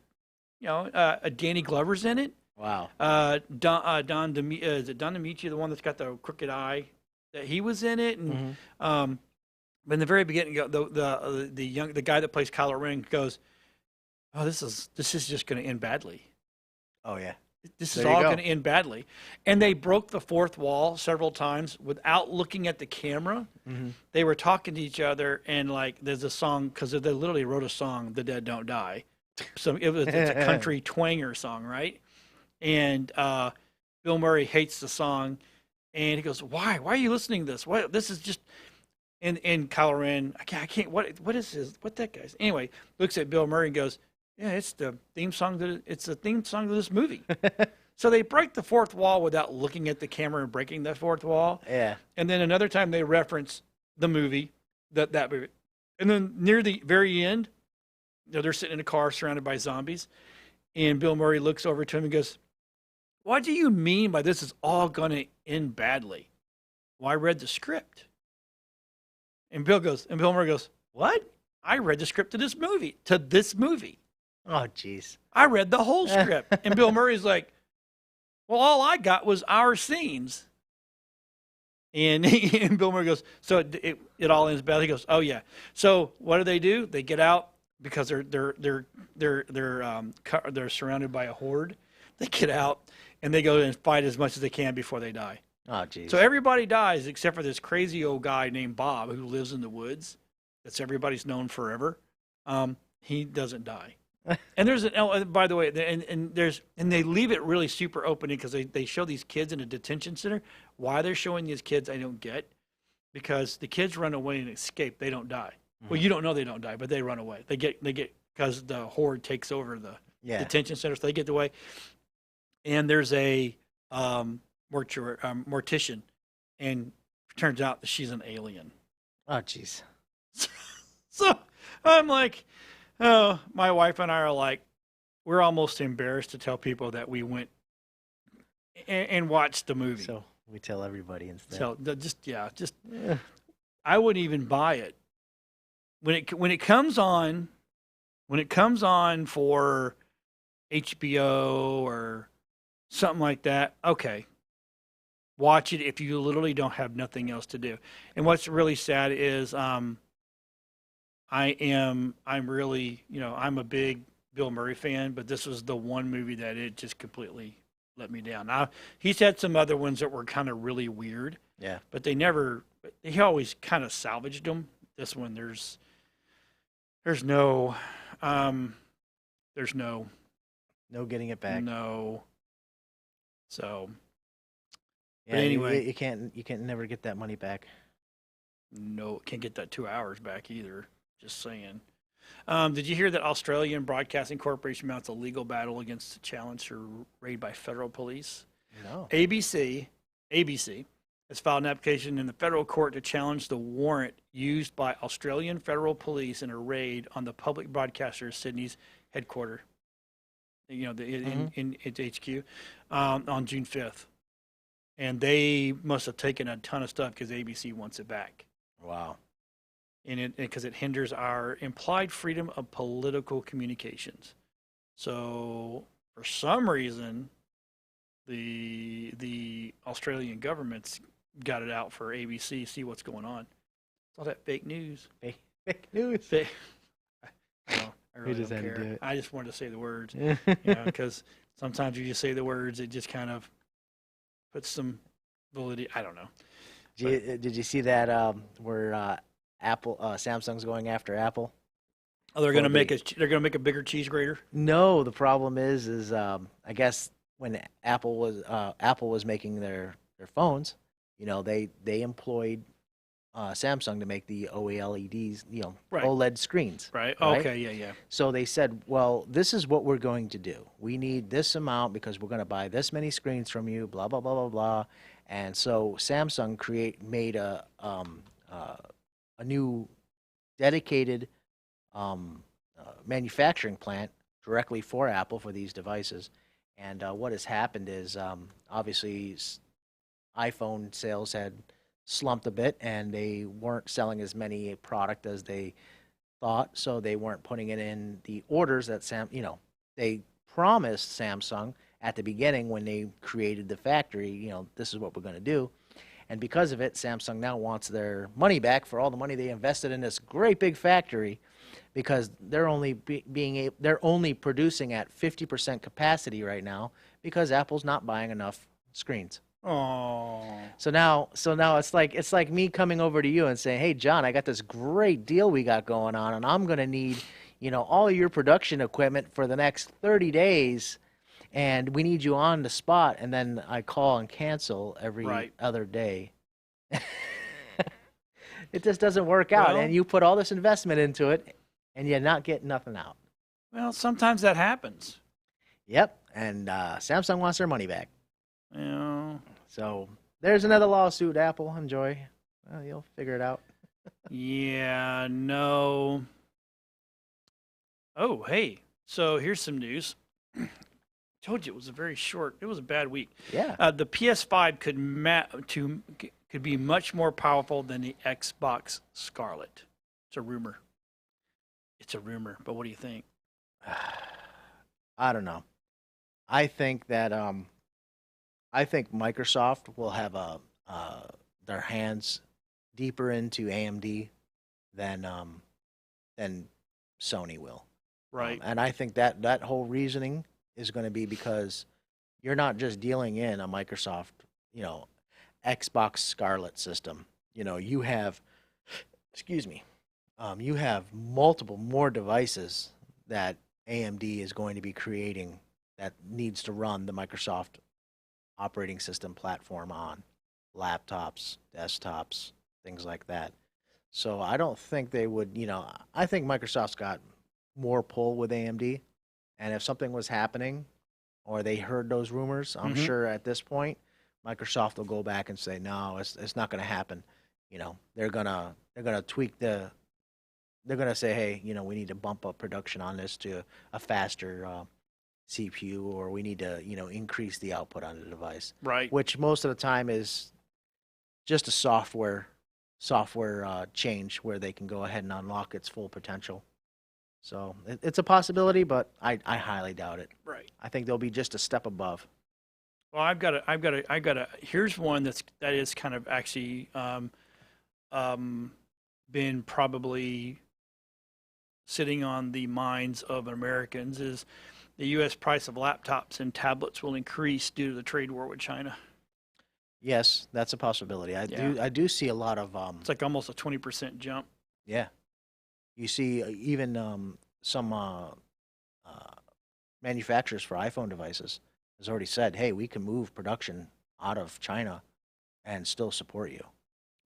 Danny Glover's in it. Wow. Is it Don DiMichi, the one that's got the crooked eye? That he was in it, and but in the very beginning, the guy that plays Kylo Ren goes, "Oh, this is just going to end badly. Oh yeah, This is all going to end badly." And they broke the fourth wall several times without looking at the camera. Mm-hmm. They were talking to each other, and there's a song, because they literally wrote a song, "The Dead Don't Die." So it's a country twanger song, right? And Bill Murray hates the song, and he goes, "Why? Why are you listening to this? What? This is just." And Kylo Ren, I can't. What is his? What that guy's? Anyway, looks at Bill Murray and goes, "Yeah, it's the theme song to this movie." So they break the fourth wall without looking at the camera and breaking the fourth wall. Yeah. And then another time they reference the movie, that movie. And then near the very end, they're sitting in a car surrounded by zombies, and Bill Murray looks over to him and goes, "What do you mean by this is all going to end badly?" "Well, I read the script." And Bill Murray goes, "What? I read the script to this movie. Oh, jeez. I read the whole script." And Bill Murray's like, "Well, all I got was our scenes." And Bill Murray goes, "So it all ends badly." He goes, "Oh yeah." So what do? They get out because they're surrounded by a horde. They get out and they go and fight as much as they can before they die. Oh, jeez. So everybody dies except for this crazy old guy named Bob who lives in the woods. That's everybody's known forever. He doesn't die. And there's by the way, and they leave it really super open because they show these kids in a detention center. Why they're showing these kids, I don't get, because the kids run away and escape. They don't die. Mm-hmm. Well, you don't know they don't die, but they run away. They get because the horde takes over the detention center, so they get away. And there's a mortician, and it turns out that she's an alien. Oh, jeez. So I'm like, oh, my wife and I are like, we're almost embarrassed to tell people that we went and watched the movie. So we tell everybody instead. So I wouldn't even buy it when it comes on for HBO or something like that. Okay, watch it if you literally don't have nothing else to do. And what's really sad is I'm really, I'm a big Bill Murray fan, but this was the one movie that it just completely let me down. Now, he's had some other ones that were kind of really weird. Yeah. But he always kind of salvaged them. This one, there's no getting it back. No. So. Yeah, but anyway, you can't never get that money back. No, can't get that 2 hours back either. Just saying. Did you hear that Australian Broadcasting Corporation mounts a legal battle against the challenge for raid by federal police? No. ABC has filed an application in the federal court to challenge the warrant used by Australian federal police in a raid on the public broadcaster Sydney's headquarters. In its HQ on June 5th. and they must have taken a ton of stuff because ABC wants it back. Wow. And because it hinders our implied freedom of political communications. So for some reason, the Australian government's got it out for ABC. See what's going on. It's all that fake news. Fake news. Fake. I really just don't had to do care. it. I just wanted to say the words. Because sometimes you just say the words, it just kind of puts some validity. I don't know. Did you see that where Samsung's going after Apple? Oh, they're going to make a bigger cheese grater. No, the problem is I guess when Apple was making their phones, they employed Samsung to make the OLEDs, Right. OLED screens. Right. Right? Okay. Yeah. So they said, well, this is what we're going to do. We need this amount because we're going to buy this many screens from you, blah, blah, blah, blah, blah. And so Samsung made a new dedicated manufacturing plant directly for Apple for these devices. And what has happened is obviously iPhone sales had slumped a bit, and they weren't selling as many product as they thought, so they weren't putting it in the orders that they promised Samsung at the beginning when they created the factory. This is what we're going to do, and because of it, Samsung now wants their money back for all the money they invested in this great big factory, because they're only producing at 50% capacity right now because Apple's not buying enough screens. Oh. So now it's like me coming over to you and saying, "Hey, John, I got this great deal we got going on, and I'm going to need, all your production equipment for the next 30 days, and we need you on the spot." And then I call and cancel every other day. It just doesn't work out, Well, and you put all this investment into it, and you not get nothing out. Well, sometimes that happens. Yep, and Samsung wants their money back. Yeah. So there's another lawsuit, Apple. Enjoy. Well, you'll figure it out. Yeah. No. Oh, hey. So here's some news. Told you it was it was a bad week. Yeah. The PS5 could be much more powerful than the Xbox Scarlet. It's a rumor. But what do you think? I don't know. I think that I think Microsoft will have their hands deeper into AMD than Sony will. Right. And I think that whole reasoning is going to be because you're not just dealing in a Microsoft, Xbox Scarlet system. You have, you have multiple more devices that AMD is going to be creating that needs to run the Microsoft operating system platform on laptops, desktops, things like that. So I don't think they would, I think Microsoft's got more pull with AMD. And if something was happening or they heard those rumors, I'm sure at this point, Microsoft will go back and say, no, it's not going to happen. They're going to tweak they're going to say, hey, we need to bump up production on this to a faster CPU, or we need to, increase the output on the device. Right. Which most of the time is just a software change where they can go ahead and unlock its full potential. So it's a possibility, but I highly doubt it. Right. I think they'll be just a step above. Well, I've got a. Here's one that is kind of actually been probably sitting on the minds of Americans is the U.S. price of laptops and tablets will increase due to the trade war with China. Yes, that's a possibility. I do see a lot of It's like almost a 20% jump. yeah. You see even some manufacturers for iPhone devices has already said, hey, we can move production out of China and still support you.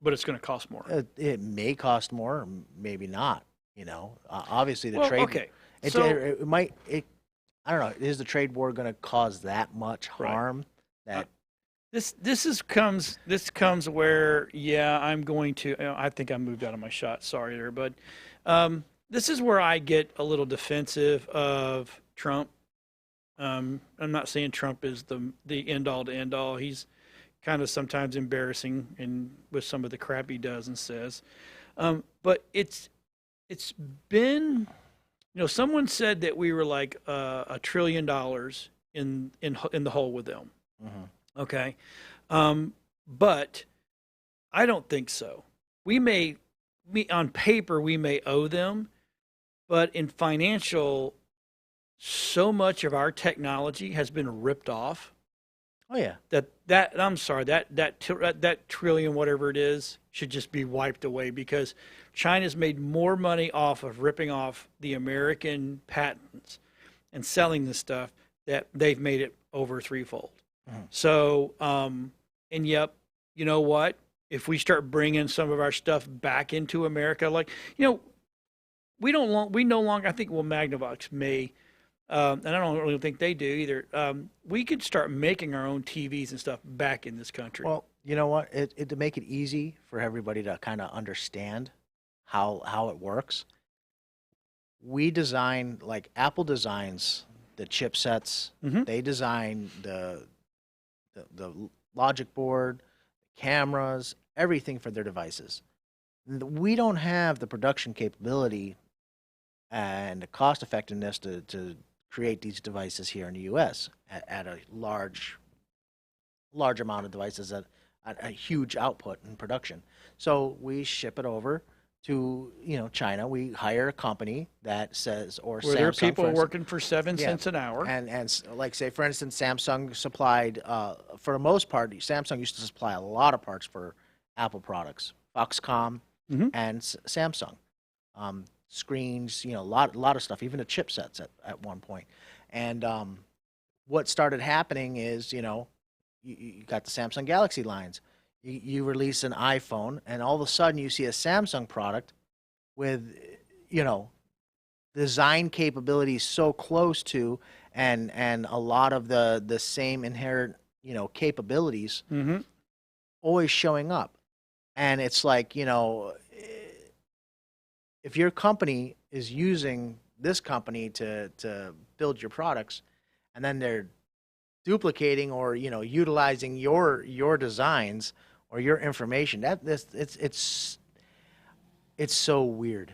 But it's going to cost more. It may cost more, maybe not. Obviously the trade. Okay. It might. I don't know. Is the trade war going to cause that much harm? That this comes where I'm going to. I think I moved out of my shot. Sorry there, but this is where I get a little defensive of Trump. I'm not saying Trump is the end all to end all. He's kind of sometimes embarrassing and with some of the crap he does and says. But it's been, someone said that we were like $1 trillion in the hole with them. Mm-hmm. Okay. But I don't think so. On paper, we may owe them, but in financial, so much of our technology has been ripped off. Oh yeah. I'm sorry, that trillion, whatever it is, should just be wiped away, because China's made more money off of ripping off the American patents and selling this stuff that they've made it over threefold. Mm-hmm. So, and yep, you know what? If we start bringing some of our stuff back into America, like, we no longer, I think, Magnavox may, and I don't really think they do either. We could start making our own TVs and stuff back in this country. Well, you know what? To make it easy for everybody to kind of understand how it works, we design, like Apple designs the chipsets. Mm-hmm. They design the logic board, cameras, everything for their devices. We don't have the production capability and the cost effectiveness to create these devices here in the U.S. at a large amount of devices at a huge output in production. So we ship it over to China. We hire a company that says, or where Samsung, there are people working for 7 cents an hour, and like, say, for instance, Samsung supplied for the most part. Samsung used to supply a lot of parts for Apple products, Foxconn, mm-hmm. and Samsung. Screens, a lot of stuff, even the chipsets at one point. And what started happening is, you got the Samsung Galaxy lines. You release an iPhone, and all of a sudden you see a Samsung product with, design capabilities so close to, and a lot of the same inherent, capabilities, mm-hmm. always showing up. And it's like, if your company is using this company to build your products, and then they're duplicating or utilizing your designs or your information, it's so weird.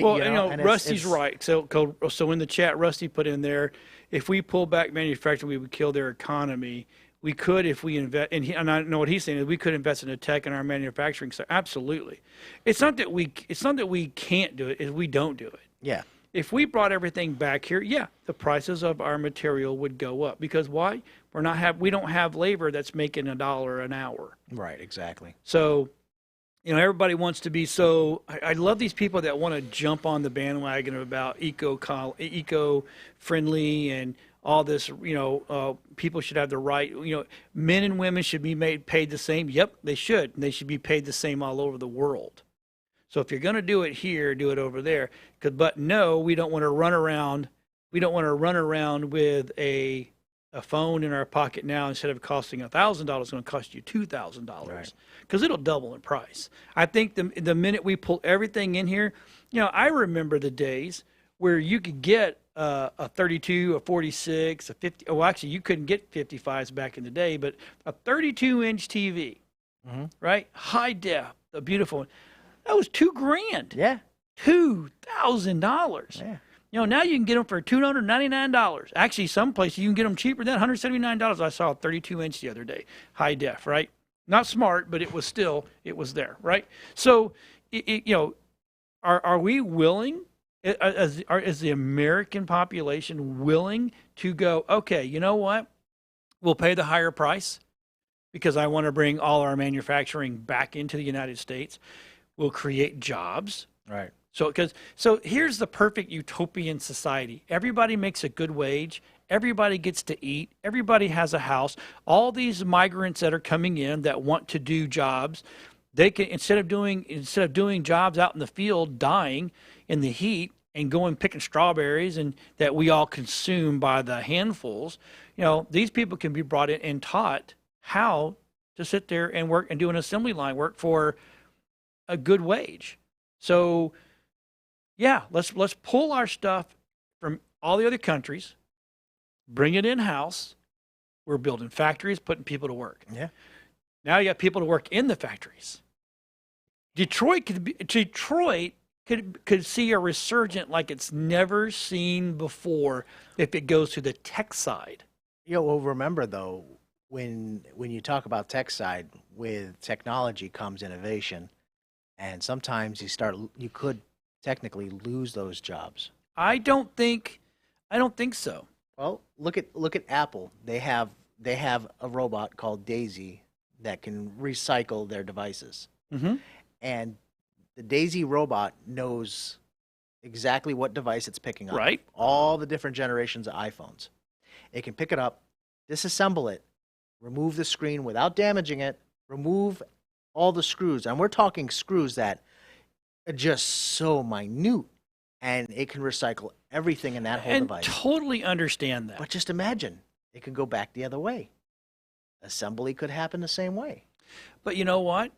Well, Rusty's right. So in the chat, Rusty put in there, if we pull back manufacturing, we would kill their economy. We could, if we invest, and I know what he's saying is we could invest in the tech and our manufacturing. So absolutely, it's not that we can't do it; is we don't do it. Yeah. If we brought everything back here, yeah, the prices of our material would go up, because why? We don't have labor that's making $1 an hour. Right. Exactly. So, everybody wants to be so. I love these people that want to jump on the bandwagon about eco-friendly and all this, people should have the right, men and women should be paid the same. Yep, they should. They should be paid the same all over the world. So if you're going to do it here, do it over there. But no, we don't want to run around. We don't want to run around with a phone in our pocket now. Instead of costing $1,000, it's going to cost you $2,000, because it'll double in price. I think the minute we pull everything in here, I remember the days where you could get a 32, a 46, a 50. Oh, actually, you couldn't get 55s back in the day, but a 32-inch TV, mm-hmm. right? High def, a beautiful one. That was $2,000. Yeah. $2,000. Yeah. Now you can get them for $299. Actually, some places you can get them cheaper than $179. I saw a 32-inch the other day, high def, right? Not smart, but it was there, right? So, are we willing? Is the American population willing to go, okay, you know what? We'll pay the higher price because I want to bring all our manufacturing back into the United States. We'll create jobs. Right. So here's the perfect utopian society. Everybody makes a good wage. Everybody gets to eat. Everybody has a house. All these migrants that are coming in that want to do jobs, they can, instead of doing jobs out in the field, dying in the heat and going picking strawberries and that we all consume by the handfuls, these people can be brought in and taught how to sit there and work and do an assembly line work for a good wage. So, yeah, let's pull our stuff from all the other countries, bring it in-house. We're building factories, putting people to work. Yeah. Now you got people to work in the factories. Detroit could see a resurgent like it's never seen before if it goes to the tech side. Well, remember though, when you talk about tech side, with technology comes innovation, and sometimes you could technically lose those jobs. I don't think so. Well, look at Apple. They have a robot called Daisy that can recycle their devices. Mm-hmm. And the Daisy robot knows exactly what device it's picking up. Right. All the different generations of iPhones. It can pick it up, disassemble it, remove the screen without damaging it, remove all the screws. And we're talking screws that are just so minute. And it can recycle everything in that whole device. Totally understand that. But just imagine, it could go back the other way. Assembly could happen the same way. But you know what?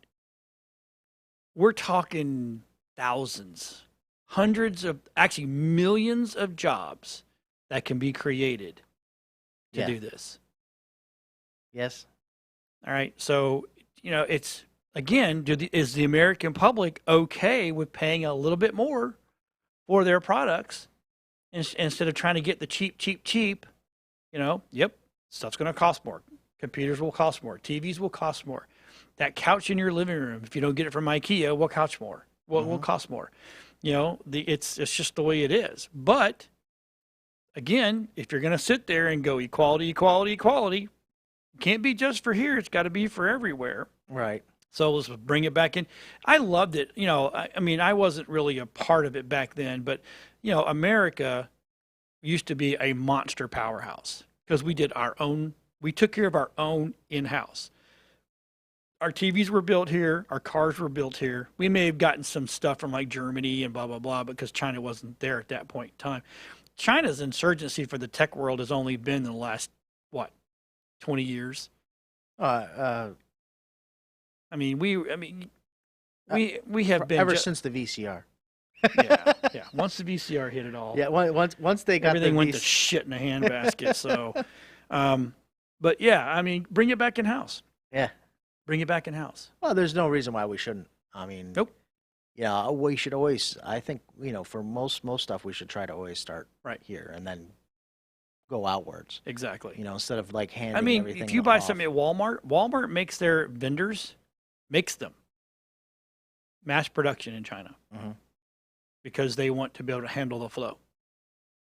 We're talking thousands, hundreds of, actually millions of jobs that can be created to do this. Yes. All right. So, it's, again, is the American public okay with paying a little bit more for their products instead of trying to get the cheap? Yep, stuff's going to cost more. Computers will cost more. TVs will cost more. That couch in your living room, if you don't get it from IKEA, will cost more. Will cost more. It's just the way it is. But again, if you're going to sit there and go equality, equality, equality, it can't be just for here. It's got to be for everywhere. Right. So let's bring it back in. I loved it. I wasn't really a part of it back then, but America used to be a monster powerhouse because we took care of our own in-house. Our TVs were built here. Our cars were built here. We may have gotten some stuff from like Germany and blah, blah, blah, because China wasn't there at that point in time. China's insurgency for the tech world has only been in the last, 20 years? We have been ever since the VCR. yeah. Once the VCR hit it all. Yeah, once they got everything went to shit in a handbasket. So, but yeah, bring it back in house. Yeah, bring it back in house. Well, there's no reason why we shouldn't. Nope. Yeah, we should always. I think for most stuff, we should try to always start right here and then go outwards. Exactly. Instead of like handing everything. If you buy off. something at Walmart makes their vendors them mass production in China because they want to be able to handle the flow.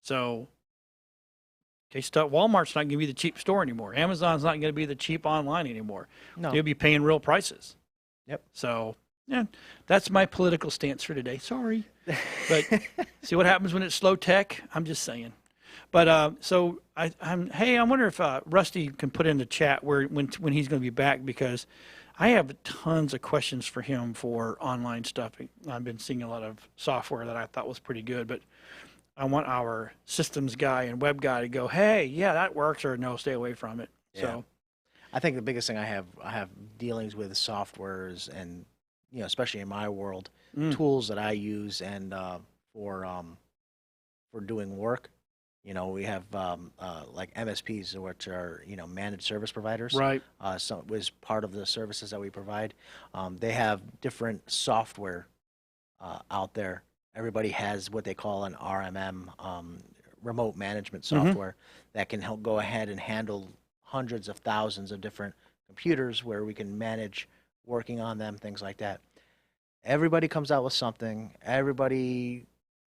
So, Walmart's not going to be the cheap store anymore. Amazon's not going to be the cheap online anymore. No. They'll be paying real prices. Yep. So, yeah, that's my political stance for today. Sorry. But see what happens when it's slow tech? I'm just saying. But I wonder if Rusty can put in the chat when he's going to be back, because I have tons of questions for him for online stuff. I've been seeing a lot of software that I thought was pretty good, but I want our systems guy and web guy to go, hey, yeah, that works, or no, stay away from it. Yeah. So I think the biggest thing I have dealings with softwares, and especially in my world, tools that I use and for doing work. We have like MSPs, which are managed service providers. Right. So it was part of the services that we provide. They have different software out there. Everybody has what they call an RMM, remote management software, that can help go ahead and handle hundreds of thousands of different computers where we can manage working on them, things like that. Everybody comes out with something. Everybody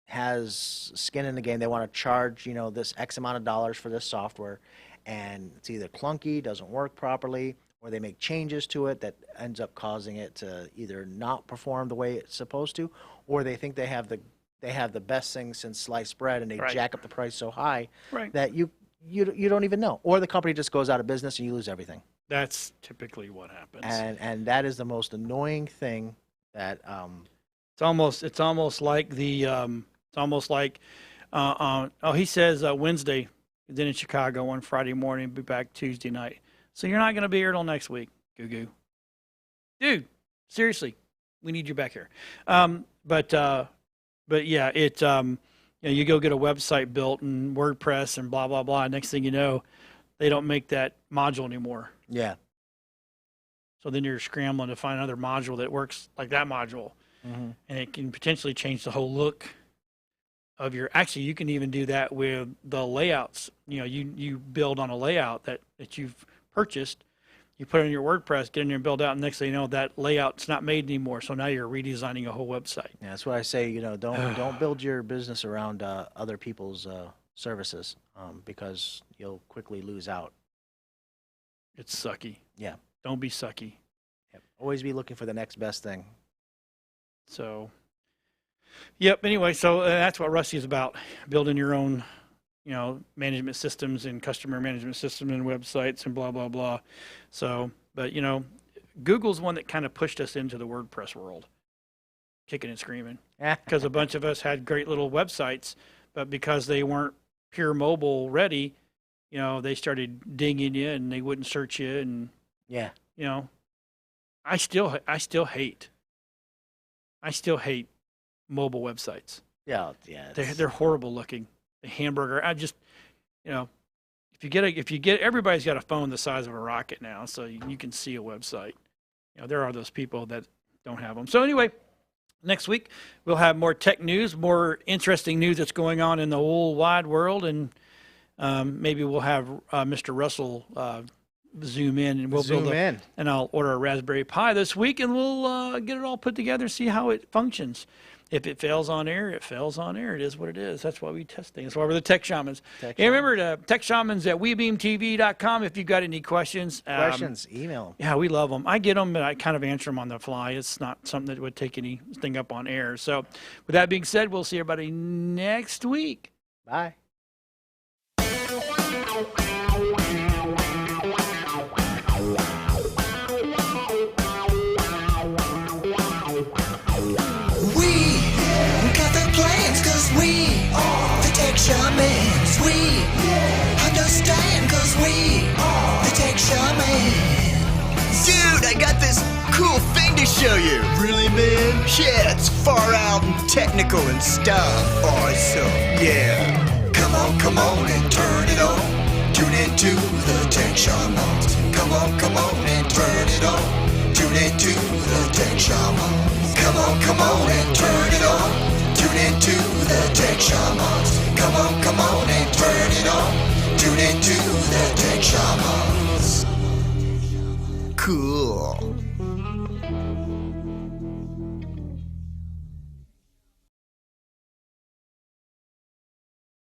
has skin in the game. They want to charge, this X amount of dollars for this software, and it's either clunky, doesn't work properly, or they make changes to it that ends up causing it to either not perform the way it's supposed to, or they think they have the best thing since sliced bread, and they jack up the price so high that you don't even know, or the company just goes out of business and you lose everything. That's typically what happens. And that is the most annoying thing. That it's almost like he says Wednesday, then in Chicago on Friday morning, be back Tuesday night. So you're not going to be here till next week, goo. Dude, seriously, we need you back here. But yeah, you go get a website built and WordPress and blah blah blah. Next thing you know, they don't make that module anymore. Yeah. So then you're scrambling to find another module that works like that module. Mm-hmm. And it can potentially change the whole look of your, actually you can even do that with the layouts. You know, you build on a layout that you've purchased, you put it in your WordPress, get in there and build out, and next thing you know, that layout's not made anymore. So now you're redesigning a whole website. Yeah, that's why I say, you know, don't build your business around other people's services because you'll quickly lose out. It's sucky. Yeah. Don't be sucky. Yep. Always be looking for the next best thing. So, yep. Anyway, so that's what Rusty is about: building your own, you know, management systems and customer management system and websites and blah blah blah. So, but you know, Google's one that kind of pushed us into the WordPress world, kicking and screaming, because a bunch of us had great little websites, but because they weren't pure mobile ready, you know, they started dinging you and they wouldn't search you, and Yeah. you know, I still hate mobile websites. Yeah. Yeah. They're horrible looking. The hamburger. I just, you know, if you get everybody's got a phone the size of a rocket now, so you can see a website. You know, there are those people that don't have them. So anyway, next week we'll have more tech news, more interesting news that's going on in the whole wide world, and maybe we'll have Mr. Russell zoom in, and we'll build and I'll order a Raspberry Pi this week, and we'll get it all put together and see how it functions. If it fails on air, it fails on air. It is what it is. That's why we test things. That's why we're the Tech Shamans. And remember, the Tech Shamans at WeBeamTV.com. If you've got any questions. Email them. Yeah, we love them. I get them, but I kind of answer them on the fly. It's not something that would take anything up on air. So with that being said, we'll see everybody next week. Bye. We got the plans, cause we are the Tech Shamans. We understand, cause we are the Tech Shamans. Dude, I got this cool thing to show you. Really, man? Yeah, it's far out and technical and stuff. Awesome, yeah. Come on and turn it on. Tune into the Tech Shamans. Come on and turn it on. Tune into the Tech Shamans. Come on and turn it on. Tune into the Tech Shamans. Come on and turn it on. Tune into